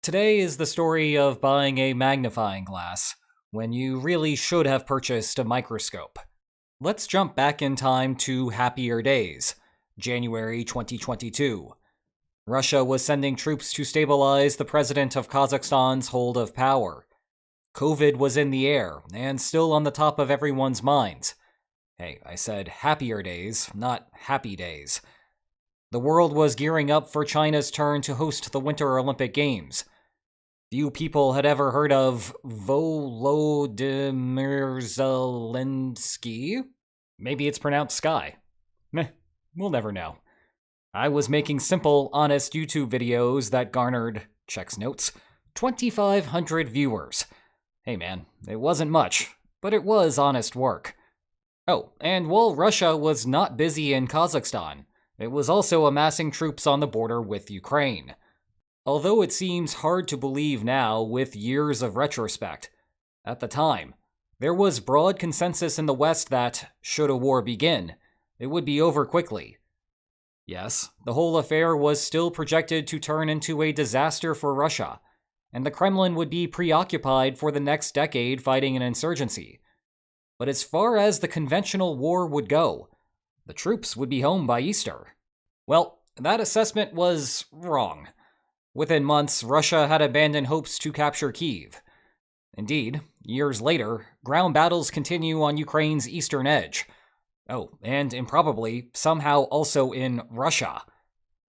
Today is the story of buying a magnifying glass when you really should have purchased a microscope. Let's jump back in time to happier days, January 2022. Russia was sending troops to stabilize the president of Kazakhstan's hold of power. COVID was in the air and still on the top of everyone's minds. Hey, I said happier days, not happy days. The world was gearing up for China's turn to host the Winter Olympic Games. Few people had ever heard of Volodymyr Zelensky. Maybe it's pronounced Sky. Meh, we'll never know. I was making simple, honest YouTube videos that garnered, checks notes, 2,500 viewers. Hey man, it wasn't much, but it was honest work. Oh, and while Russia was not busy in Kazakhstan, it was also amassing troops on the border with Ukraine. Although it seems hard to believe now with years of retrospect, at the time, there was broad consensus in the West that, should a war begin, it would be over quickly. Yes, the whole affair was still projected to turn into a disaster for Russia, and the Kremlin would be preoccupied for the next decade fighting an insurgency. But as far as the conventional war would go, the troops would be home by Easter. Well, that assessment was wrong. Within months, Russia had abandoned hopes to capture Kyiv. Indeed, years later, ground battles continue on Ukraine's eastern edge. Oh, and improbably, somehow also in Russia.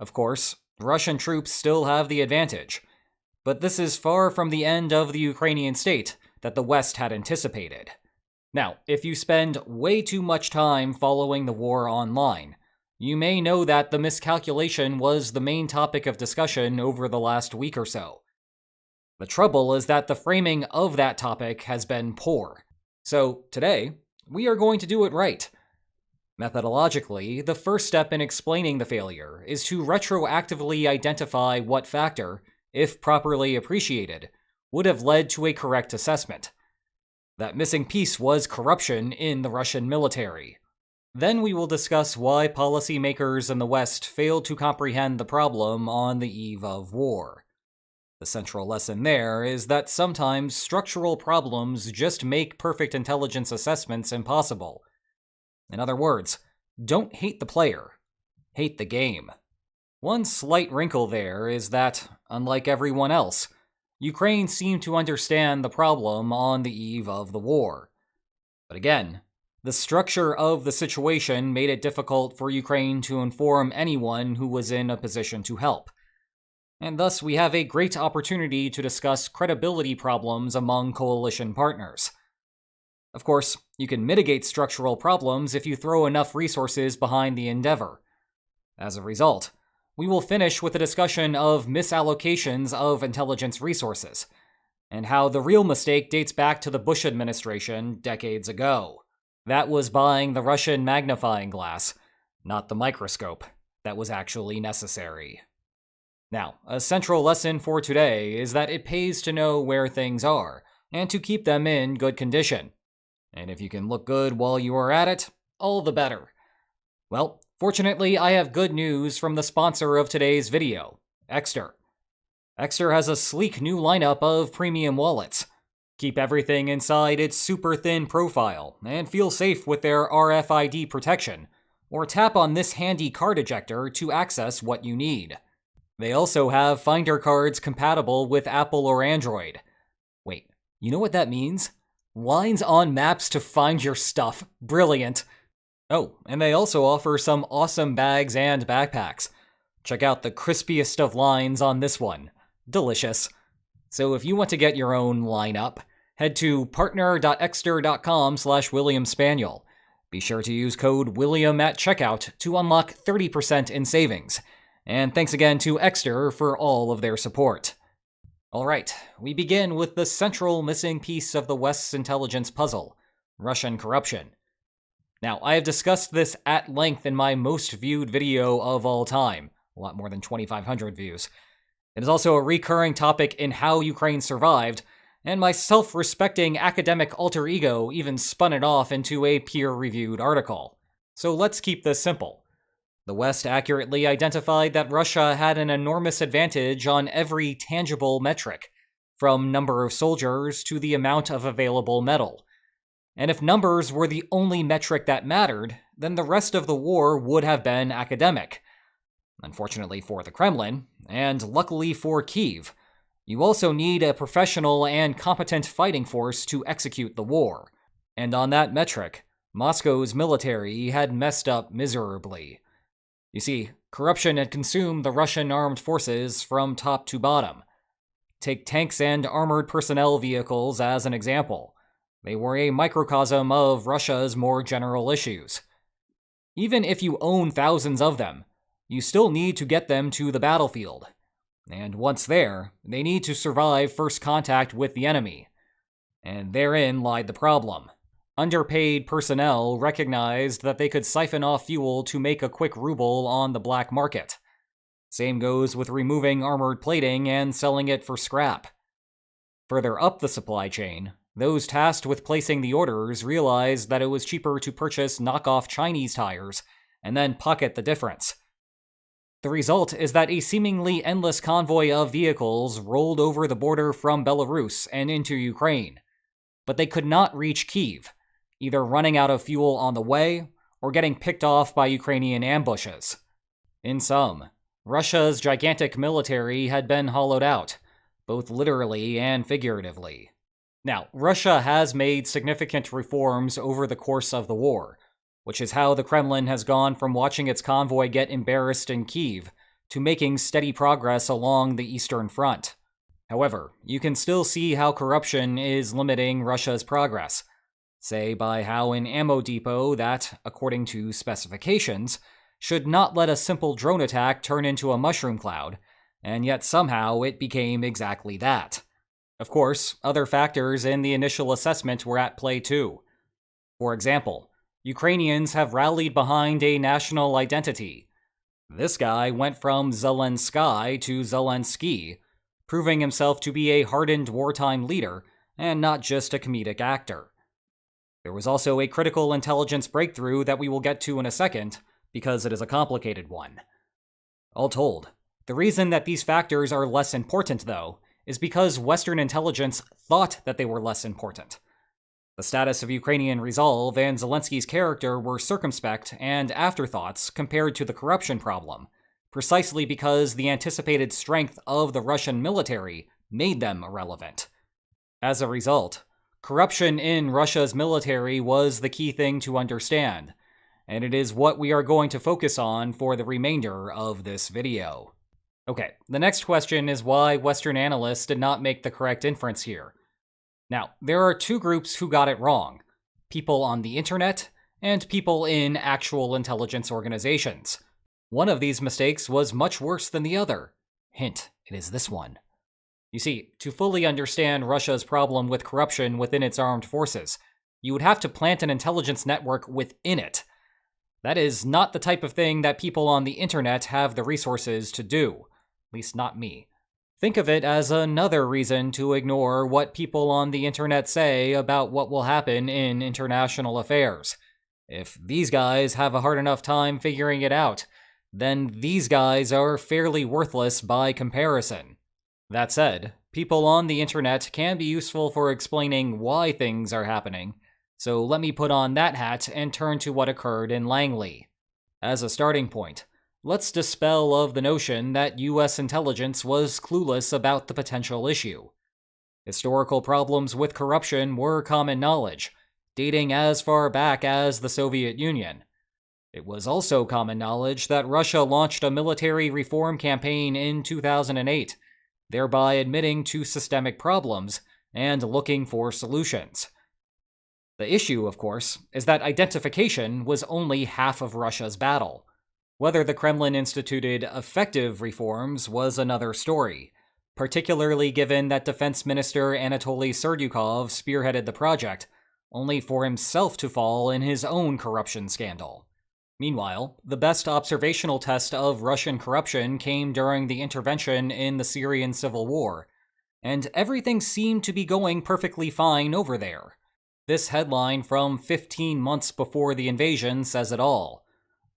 Of course, Russian troops still have the advantage. But this is far from the end of the Ukrainian state that the West had anticipated. Now, if you spend way too much time following the war online, you may know that the miscalculation was the main topic of discussion over the last week or so. The trouble is that the framing of that topic has been poor. So, today, we are going to do it right. Methodologically, the first step in explaining the failure is to retroactively identify what factor, if properly appreciated, would have led to a correct assessment. That missing piece was corruption in the Russian military. Then we will discuss why policymakers in the West failed to comprehend the problem on the eve of war. The central lesson there is that sometimes structural problems just make perfect intelligence assessments impossible. In other words, don't hate the player, hate the game. One slight wrinkle there is that, unlike everyone else, Ukraine seemed to understand the problem on the eve of the war. But again, the structure of the situation made it difficult for Ukraine to inform anyone who was in a position to help. And thus we have a great opportunity to discuss credibility problems among coalition partners. Of course, you can mitigate structural problems if you throw enough resources behind the endeavor. As a result, we will finish with a discussion of misallocations of intelligence resources, and how the real mistake dates back to the Bush administration decades ago. That was buying the Russian magnifying glass, not the microscope, that was actually necessary. Now, a central lesson for today is that it pays to know where things are, and to keep them in good condition. And if you can look good while you are at it, all the better. Well, fortunately, I have good news from the sponsor of today's video, Exter. Exter has a sleek new lineup of premium wallets. Keep everything inside its super thin profile, and feel safe with their RFID protection, or tap on this handy card ejector to access what you need. They also have Finder cards compatible with Apple or Android. Wait, you know what that means? Lines on maps to find your stuff. Brilliant. Oh, and they also offer some awesome bags and backpacks. Check out the crispiest of lines on this one. Delicious. So if you want to get your own lineup, head to partner.exter.com/William Spaniel. Be sure to use code William at checkout to unlock 30% in savings. And thanks again to Exter for all of their support. Alright, we begin with the central missing piece of the West's intelligence puzzle, Russian corruption. Now, I have discussed this at length in my most viewed video of all time, a lot more than 2,500 views. It is also a recurring topic in How Ukraine Survived, and my self-respecting academic alter ego even spun it off into a peer-reviewed article. So let's keep this simple. The West accurately identified that Russia had an enormous advantage on every tangible metric, from number of soldiers to the amount of available metal. And if numbers were the only metric that mattered, then the rest of the war would have been academic. Unfortunately for the Kremlin, and luckily for Kyiv, you also need a professional and competent fighting force to execute the war. And on that metric, Moscow's military had messed up miserably. You see, corruption had consumed the Russian armed forces from top to bottom. Take tanks and armored personnel vehicles as an example. They were a microcosm of Russia's more general issues. Even if you own thousands of them, you still need to get them to the battlefield. And once there, they need to survive first contact with the enemy. And therein lied the problem. Underpaid personnel recognized that they could siphon off fuel to make a quick ruble on the black market. Same goes with removing armored plating and selling it for scrap. Further up the supply chain, those tasked with placing the orders realized that it was cheaper to purchase knockoff Chinese tires and then pocket the difference. The result is that a seemingly endless convoy of vehicles rolled over the border from Belarus and into Ukraine. But they could not reach Kyiv, either running out of fuel on the way or getting picked off by Ukrainian ambushes. In sum, Russia's gigantic military had been hollowed out, both literally and figuratively. Now, Russia has made significant reforms over the course of the war, which is how the Kremlin has gone from watching its convoy get embarrassed in Kyiv to making steady progress along the Eastern Front. However, you can still see how corruption is limiting Russia's progress, say by how an ammo depot that, according to specifications, should not let a simple drone attack turn into a mushroom cloud, and yet somehow it became exactly that. Of course, other factors in the initial assessment were at play too. For example, Ukrainians have rallied behind a national identity. This guy went from Zelensky to Zelensky, proving himself to be a hardened wartime leader and not just a comedic actor. There was also a critical intelligence breakthrough that we will get to in a second, because it is a complicated one. All told, the reason that these factors are less important, though, is because Western intelligence thought that they were less important. The status of Ukrainian resolve and Zelensky's character were circumspect and afterthoughts compared to the corruption problem, precisely because the anticipated strength of the Russian military made them irrelevant. As a result, corruption in Russia's military was the key thing to understand, and it is what we are going to focus on for the remainder of this video. Okay, the next question is why Western analysts did not make the correct inference here. Now, there are two groups who got it wrong: people on the internet and people in actual intelligence organizations. One of these mistakes was much worse than the other. Hint, it is this one. You see, to fully understand Russia's problem with corruption within its armed forces, you would have to plant an intelligence network within it. That is not the type of thing that people on the internet have the resources to do. At least not me. Think of it as another reason to ignore what people on the internet say about what will happen in international affairs. If these guys have a hard enough time figuring it out, then these guys are fairly worthless by comparison. That said, people on the internet can be useful for explaining why things are happening, so let me put on that hat and turn to what occurred in Langley. As a starting point, let's dispel of the notion that US intelligence was clueless about the potential issue. Historical problems with corruption were common knowledge, dating as far back as the Soviet Union. It was also common knowledge that Russia launched a military reform campaign in 2008, thereby admitting to systemic problems and looking for solutions. The issue, of course, is that identification was only half of Russia's battle. Whether the Kremlin instituted effective reforms was another story, particularly given that Defense Minister Anatoly Serdyukov spearheaded the project, only for himself to fall in his own corruption scandal. Meanwhile, the best observational test of Russian corruption came during the intervention in the Syrian civil war, and everything seemed to be going perfectly fine over there. This headline from 15 months before the invasion says it all.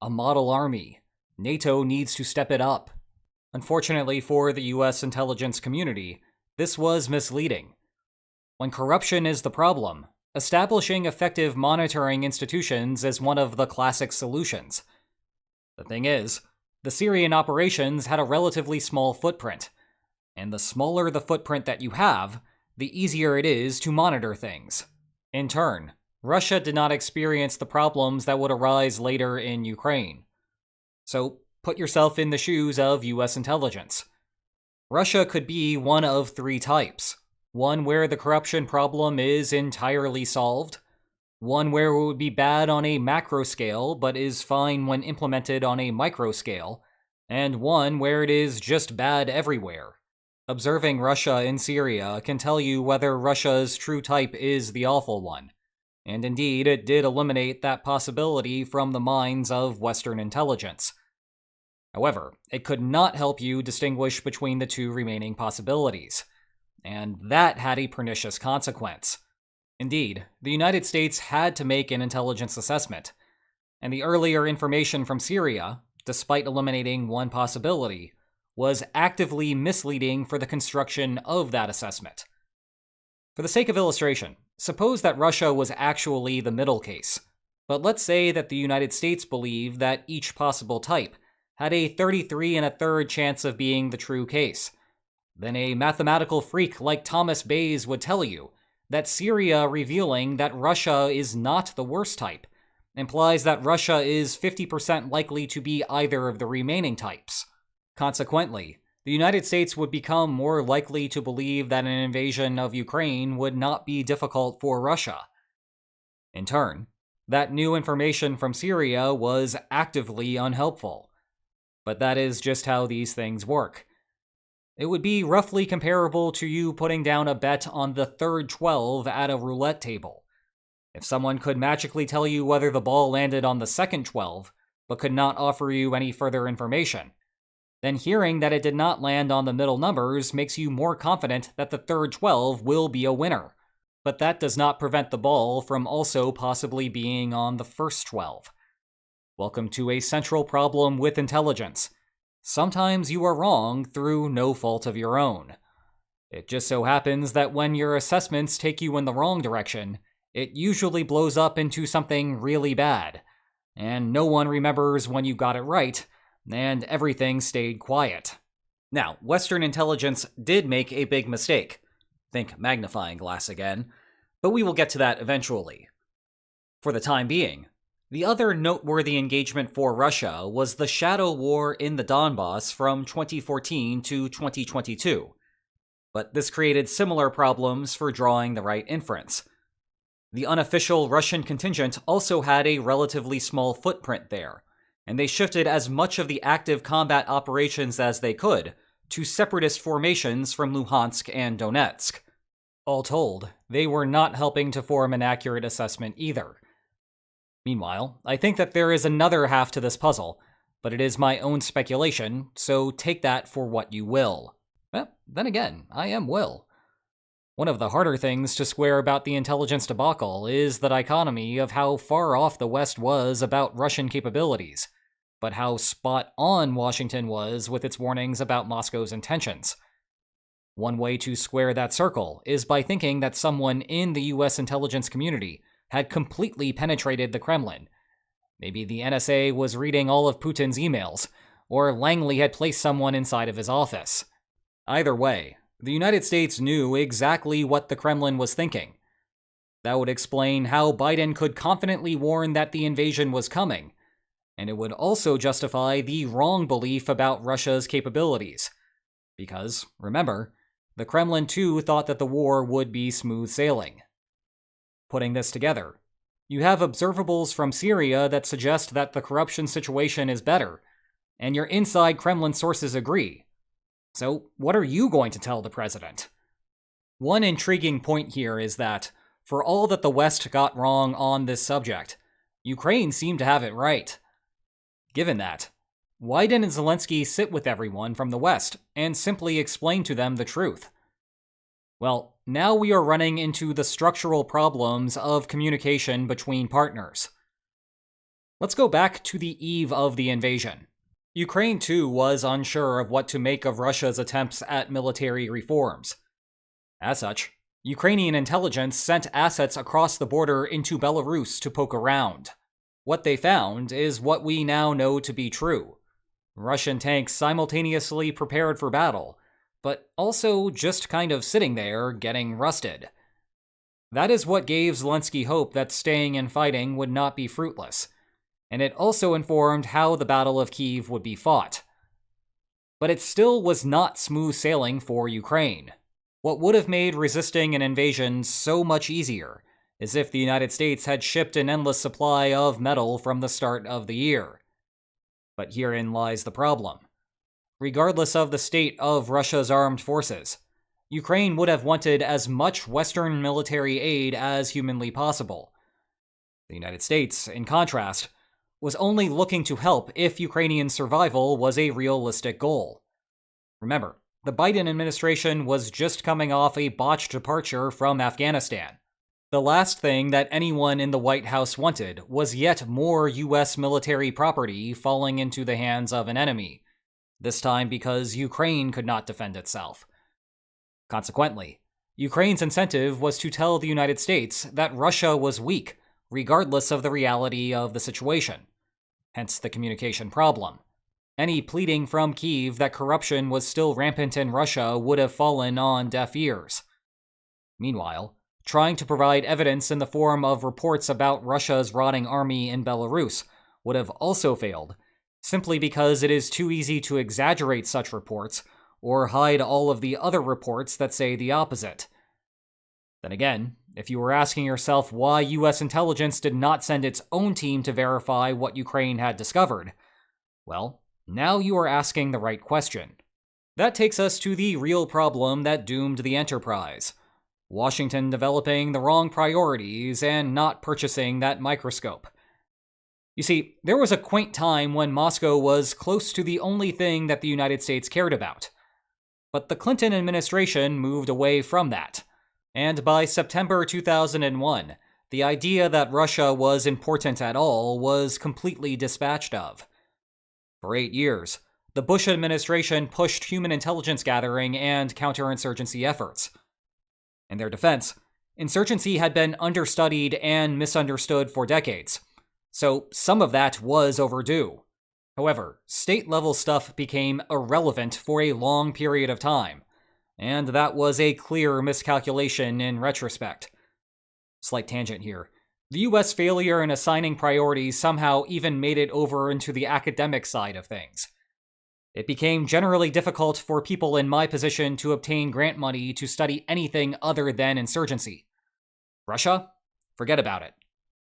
A model army, NATO needs to step it up. Unfortunately for the US intelligence community, this was misleading. When corruption is the problem, establishing effective monitoring institutions is one of the classic solutions. The thing is, the Syrian operations had a relatively small footprint, and the smaller the footprint that you have, the easier it is to monitor things. In turn, Russia did not experience the problems that would arise later in Ukraine. So, put yourself in the shoes of US intelligence. Russia could be one of three types. One where the corruption problem is entirely solved, one where it would be bad on a macro scale but is fine when implemented on a micro scale, and one where it is just bad everywhere. Observing Russia in Syria can tell you whether Russia's true type is the awful one, and indeed it did eliminate that possibility from the minds of Western intelligence. However, it could not help you distinguish between the two remaining possibilities. And that had a pernicious consequence. Indeed, the United States had to make an intelligence assessment, and the earlier information from Syria, despite eliminating one possibility, was actively misleading for the construction of that assessment. For the sake of illustration, suppose that Russia was actually the middle case, but let's say that the United States believed that each possible type had a 33 1/3 chance of being the true case. Then a mathematical freak like Thomas Bayes would tell you that Syria revealing that Russia is not the worst type implies that Russia is 50% likely to be either of the remaining types. Consequently, the United States would become more likely to believe that an invasion of Ukraine would not be difficult for Russia. In turn, that new information from Syria was actively unhelpful. But that is just how these things work. It would be roughly comparable to you putting down a bet on the third 12 at a roulette table. If someone could magically tell you whether the ball landed on the second 12, but could not offer you any further information, then hearing that it did not land on the middle numbers makes you more confident that the third 12 will be a winner. But that does not prevent the ball from also possibly being on the first 12. Welcome to a central problem with intelligence. Sometimes you are wrong through no fault of your own. It just so happens that when your assessments take you in the wrong direction, it usually blows up into something really bad, and no one remembers when you got it right, and everything stayed quiet. Now, Western intelligence did make a big mistake. Think magnifying glass again, but we will get to that eventually. For the time being, the other noteworthy engagement for Russia was the shadow war in the Donbass from 2014 to 2022. But this created similar problems for drawing the right inference. The unofficial Russian contingent also had a relatively small footprint there, and they shifted as much of the active combat operations as they could to separatist formations from Luhansk and Donetsk. All told, they were not helping to form an accurate assessment either. Meanwhile, I think that there is another half to this puzzle, but it is my own speculation, so take that for what you will. Then again, I am Will. One of the harder things to square about the intelligence debacle is the dichotomy of how far off the West was about Russian capabilities, but how spot on Washington was with its warnings about Moscow's intentions. One way to square that circle is by thinking that someone in the US intelligence community had completely penetrated the Kremlin. Maybe the NSA was reading all of Putin's emails, or Langley had placed someone inside of his office. Either way, the United States knew exactly what the Kremlin was thinking. That would explain how Biden could confidently warn that the invasion was coming, and it would also justify the wrong belief about Russia's capabilities. Because, remember, the Kremlin too thought that the war would be smooth sailing. Putting this together, you have observables from Syria that suggest that the corruption situation is better, and your inside Kremlin sources agree. So, what are you going to tell the president? One intriguing point here is that, for all that the West got wrong on this subject, Ukraine seemed to have it right. Given that, why didn't Zelensky sit with everyone from the West and simply explain to them the truth? Well, now we are running into the structural problems of communication between partners. Let's go back to the eve of the invasion. Ukraine, too, was unsure of what to make of Russia's attempts at military reforms. As such, Ukrainian intelligence sent assets across the border into Belarus to poke around. What they found is what we now know to be true. Russian tanks simultaneously prepared for battle, but also just kind of sitting there getting rusted. That is what gave Zelensky hope that staying and fighting would not be fruitless, and it also informed how the Battle of Kyiv would be fought. But it still was not smooth sailing for Ukraine. What would have made resisting an invasion so much easier is if the United States had shipped an endless supply of metal from the start of the year. But herein lies the problem. Regardless of the state of Russia's armed forces, Ukraine would have wanted as much Western military aid as humanly possible. The United States, in contrast, was only looking to help if Ukrainian survival was a realistic goal. Remember, the Biden administration was just coming off a botched departure from Afghanistan. The last thing that anyone in the White House wanted was yet more U.S. military property falling into the hands of an enemy, this time because Ukraine could not defend itself. Consequently, Ukraine's incentive was to tell the United States that Russia was weak, regardless of the reality of the situation. Hence the communication problem. Any pleading from Kyiv that corruption was still rampant in Russia would have fallen on deaf ears. Meanwhile, trying to provide evidence in the form of reports about Russia's rotting army in Belarus would have also failed, simply because it is too easy to exaggerate such reports or hide all of the other reports that say the opposite. Then again, if you were asking yourself why US intelligence did not send its own team to verify what Ukraine had discovered, well, now you are asking the right question. That takes us to the real problem that doomed the enterprise: Washington developing the wrong priorities and not purchasing that microscope. You see, there was a quaint time when Moscow was close to the only thing that the United States cared about. But the Clinton administration moved away from that. And by September 2001, the idea that Russia was important at all was completely dispatched of. For 8 years, the Bush administration pushed human intelligence gathering and counterinsurgency efforts. In their defense, insurgency had been understudied and misunderstood for decades, so some of that was overdue. However, state-level stuff became irrelevant for a long period of time, and that was a clear miscalculation in retrospect. Slight tangent here. The US failure in assigning priorities somehow even made it over into the academic side of things. It became generally difficult for people in my position to obtain grant money to study anything other than insurgency. Russia? Forget about it.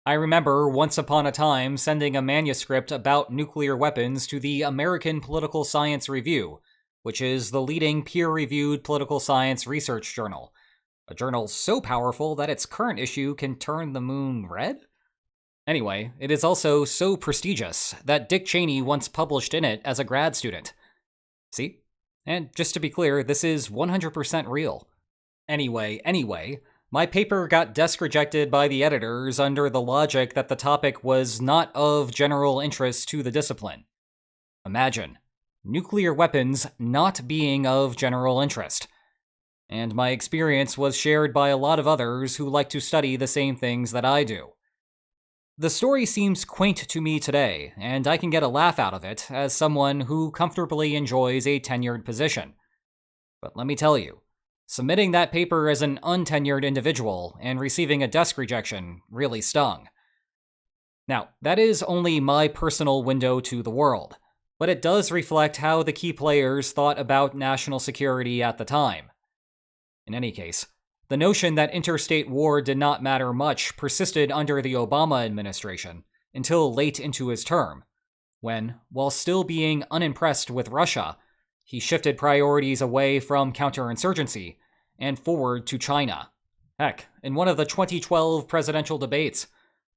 I remember once upon a time sending a manuscript about nuclear weapons to the American Political Science Review, which is the leading peer-reviewed political science research journal. A journal so powerful that its current issue can turn the moon red? Anyway, it is also so prestigious that Dick Cheney once published in it as a grad student. See? And just to be clear, this is 100% real. Anyway, my paper got desk rejected by the editors under the logic that the topic was not of general interest to the discipline. Imagine, nuclear weapons not being of general interest. And my experience was shared by a lot of others who like to study the same things that I do. The story seems quaint to me today, and I can get a laugh out of it as someone who comfortably enjoys a tenured position. But let me tell you, submitting that paper as an untenured individual and receiving a desk rejection really stung. Now, that is only my personal window to the world, but it does reflect how the key players thought about national security at the time. In any case, the notion that interstate war did not matter much persisted under the Obama administration until late into his term, when, while still being unimpressed with Russia, he shifted priorities away from counterinsurgency and forward to China. Heck, in one of the 2012 presidential debates,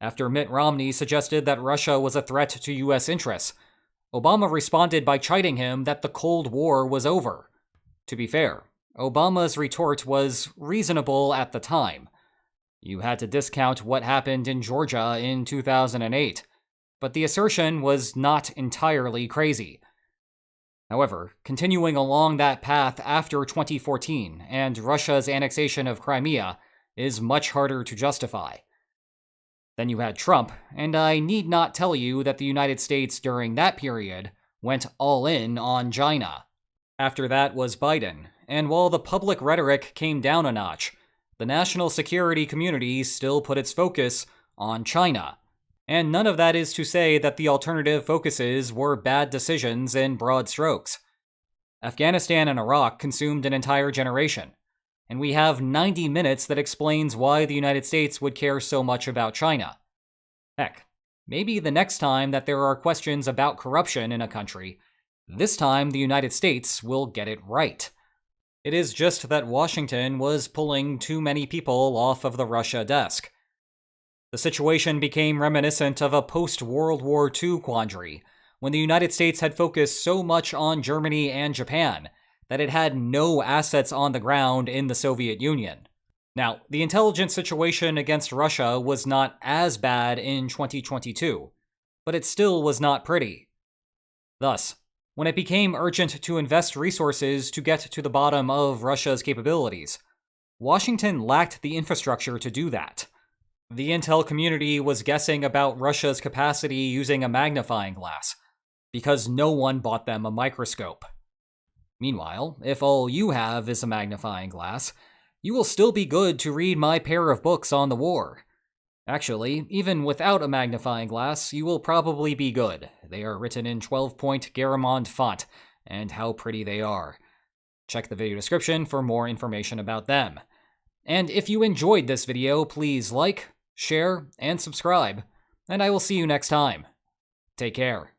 after Mitt Romney suggested that Russia was a threat to U.S. interests, Obama responded by chiding him that the Cold War was over. To be fair, Obama's retort was reasonable at the time. You had to discount what happened in Georgia in 2008, but the assertion was not entirely crazy, However, continuing along that path after 2014 and Russia's annexation of Crimea is much harder to justify. Then you had Trump, and I need not tell you that the United States during that period went all in on China. After that was Biden, and while the public rhetoric came down a notch, the national security community still put its focus on China. And none of that is to say that the alternative focuses were bad decisions in broad strokes. Afghanistan and Iraq consumed an entire generation, and we have 90 minutes that explains why the United States would care so much about China. Heck, maybe the next time that there are questions about corruption in a country, this time the United States will get it right. It is just that Washington was pulling too many people off of the Russia desk. The situation became reminiscent of a post-World War II quandary, when the United States had focused so much on Germany and Japan that it had no assets on the ground in the Soviet Union. Now, the intelligence situation against Russia was not as bad in 2022, but it still was not pretty. Thus, when it became urgent to invest resources to get to the bottom of Russia's capabilities, Washington lacked the infrastructure to do that. The intel community was guessing about Russia's capacity using a magnifying glass, because no one bought them a microscope. Meanwhile, if all you have is a magnifying glass, you will still be good to read my pair of books on the war. Actually, even without a magnifying glass, you will probably be good. They are written in 12-point Garamond font, and how pretty they are. Check the video description for more information about them. And if you enjoyed this video, please like, share, and subscribe, and I will see you next time. Take care.